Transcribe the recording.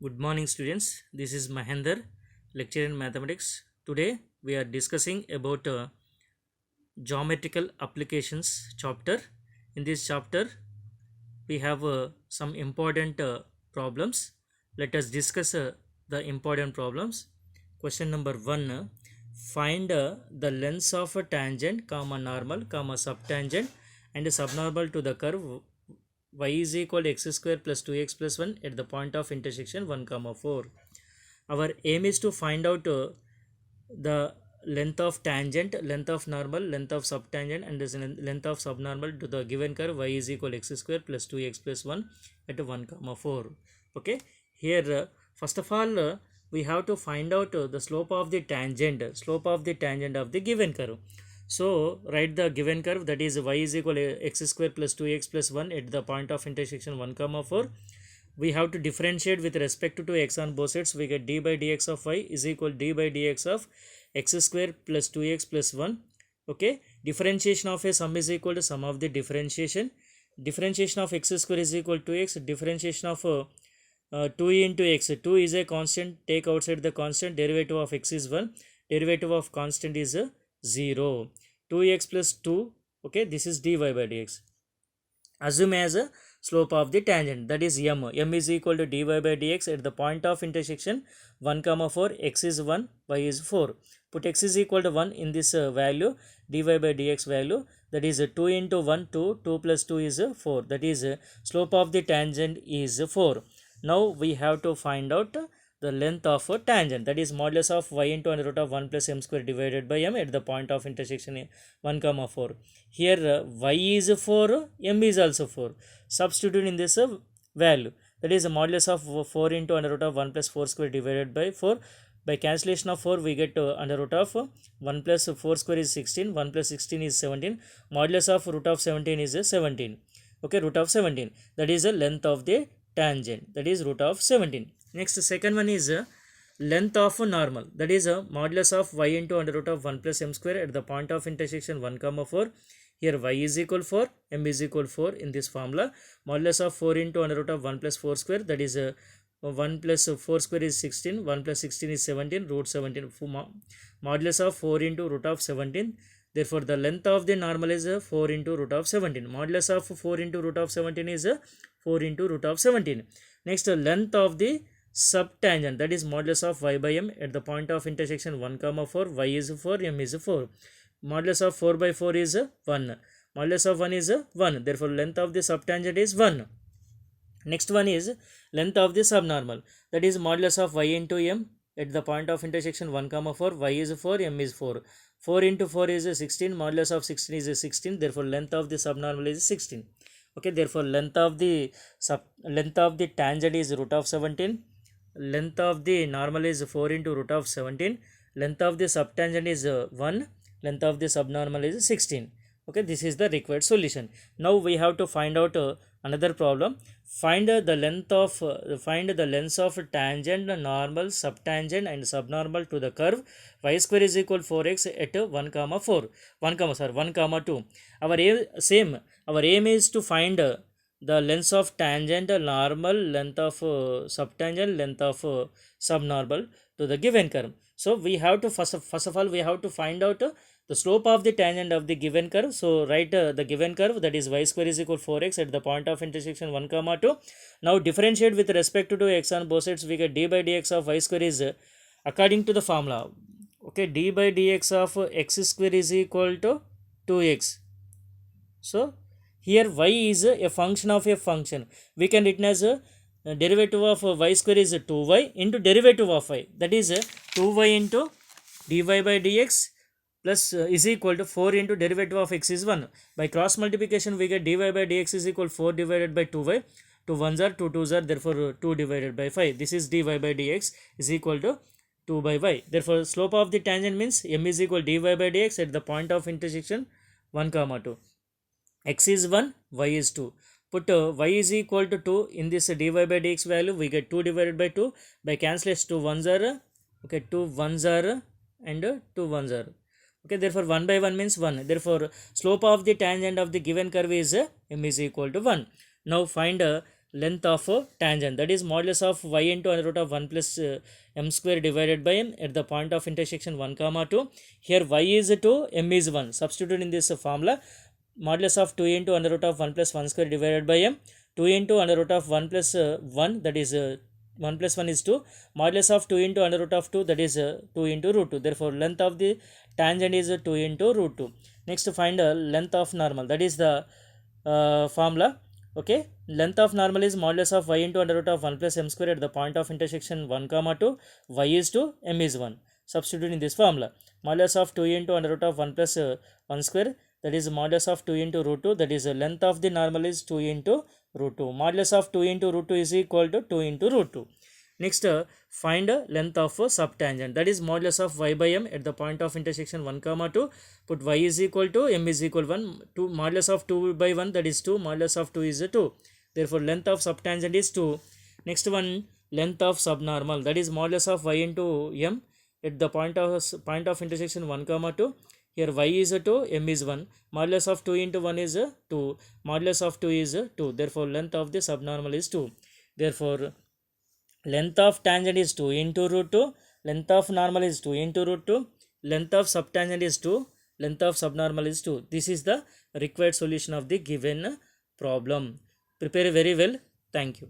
Good morning, students. This is Mahendra, lecturer in mathematics. Today we are discussing about geometrical applications chapter. In this chapter, we have some important problems. Let us discuss the important problems. Question number one: find the lengths of a tangent, comma normal, comma subtangent, and subnormal to the curve y is equal to x square plus 2x plus 1 at the point of intersection 1 comma 4. Our aim is to find out the length of tangent, length of normal, length of subtangent, and the length of subnormal to the given curve y is equal to x square plus 2x plus 1 at 1 comma 4. Okay, here first of all we have to find out the slope of the tangent, of the given curve. So write the given curve, that is y is equal to x square plus 2x plus 1 at the point of intersection 1 comma 4. We have to differentiate with respect to x on both sides. We get d by dx of y is equal to d by dx of x square plus 2x plus 1. Okay, differentiation of a sum is equal to sum of the differentiation. Differentiation of x square is equal to x. Differentiation of 2 into x, 2 is a constant, take outside the constant, derivative of x is 1, derivative of constant is 0. 2x plus 2, okay, this is dy by dx. Assume as a slope of the tangent, that is m. M is equal to dy by dx at the point of intersection 1 comma 4. X is 1, y is 4. Put x is equal to 1 in this value, dy by dx value, that is 2 into 1, 2, 2 plus 2 is 4. That is slope of the tangent is 4. Now we have to find out the length of a tangent, that is modulus of y into under root of 1 plus m square divided by m at the point of intersection 1 comma 4. Here y is 4, m is also 4. Substitute in this value, that is a modulus of 4 into under root of 1 plus 4 square divided by 4. By cancellation of 4 we get under root of 1 plus 4 square is 16, 1 plus 16 is 17. Modulus of root of 17 is 17. Okay, root of 17, that is the length of the tangent, that is root of 17. Next, second one is length of normal, that is modulus of y into under root of 1 plus m square at the point of intersection 1 comma 4. Here y is equal 4, m is equal 4 in this formula. Modulus of 4 into under root of 1 plus 4 square, that is 1 plus 4 square is 16, 1 plus 16 is 17, root 17. Modulus of 4 into root of 17. Therefore, the length of the normal is 4 into root of 17. Modulus of 4 into root of 17 is 4 into root of 17. Next, length of the subtangent, that is modulus of y by m at the point of intersection 1 comma 4. Y is 4, m is 4. Modulus of 4 by 4 is 1. Modulus of 1 is 1. Therefore, length of the subtangent is 1. Next one is length of the subnormal, that is modulus of y into m at the point of intersection 1 comma 4. Y is 4, m is 4. 4 into 4 is 16. Modulus of 16 is 16. Therefore, length of the subnormal is 16. Okay, therefore length of the tangent is root of 17. Length of the normal is 4 into root of 17. Length of the subtangent is 1. Length of the subnormal is 16. Okay, this is the required solution. Now we have to find out another problem. Find the lengths of tangent, normal, subtangent, and subnormal to the curve y square is equal 4x at 1 comma 4. 1 comma 2. Our aim is to find the lengths of tangent, normal, length of subtangent, length of subnormal to the given curve. So we have to first of all we have to find out the slope of the tangent of the given curve. So write the given curve, that is y square is equal 4x at the point of intersection 1 comma 2. Now differentiate with respect to x on both sides. We get d by dx of y square is according to the formula. Okay, d by dx of x square is equal to 2x. So here y is a function of a function. We can written as a derivative of y square is 2y into derivative of y, that is 2y into dy by dx plus is equal to 4 into derivative of x is 1. By cross multiplication we get dy by dx is equal 4 divided by 2y. 2 1s are 2 2s are, therefore 2 divided by 5. This is dy by dx is equal to 2 by y. Therefore slope of the tangent means m is equal dy by dx at the point of intersection 1 comma 2. X is 1, y is 2. Put y is equal to 2 in this dy by dx value. We get 2 divided by 2. By cancellation 2 1s are, okay, 2 1s are and 2 1s are. Okay, therefore 1 by 1 means 1. Therefore slope of the tangent of the given curve is m is equal to 1. Now find length of tangent, that is modulus of y into under root of 1 plus m square divided by n at the point of intersection 1 comma 2. Here y is 2, m is 1. Substitute in this formula, modulus of 2 into under root of 1 plus 1 square divided by m, 2 into under root of 1 plus 1, that is 1 plus 1 is 2, modulus of 2 into under root of 2, that is 2 into root 2. Therefore length of the tangent is 2 into root 2. Next find length of normal, that is the formula. Okay, length of normal is modulus of y into under root of 1 plus m square at the point of intersection 1 comma 2, y is 2, m is 1. Substitute in this formula, modulus of 2 into under root of 1 plus 1 square, that is modulus of 2 into root 2, that is length of the normal is 2 into root 2. Modulus of 2 into root 2 is equal to 2 into root 2. Next find length of subtangent, that is modulus of y by m at the point of intersection 1 comma 2. Put y is equal to m is equal 1, 2 modulus of 2 by 1, that is 2, modulus of 2 is 2. Therefore length of subtangent is 2. Next one, length of subnormal, that is modulus of y into m at the point of intersection 1 comma 2. Here y is 2, m is 1. Modulus of 2 into 1 is 2. Modulus of 2 is 2. Therefore length of the subnormal is 2. Therefore length of tangent is 2 into root 2. Length of normal is 2 into root 2. Length of subtangent is 2. Length of subnormal is 2. This is the required solution of the given problem. Prepare very well. Thank you.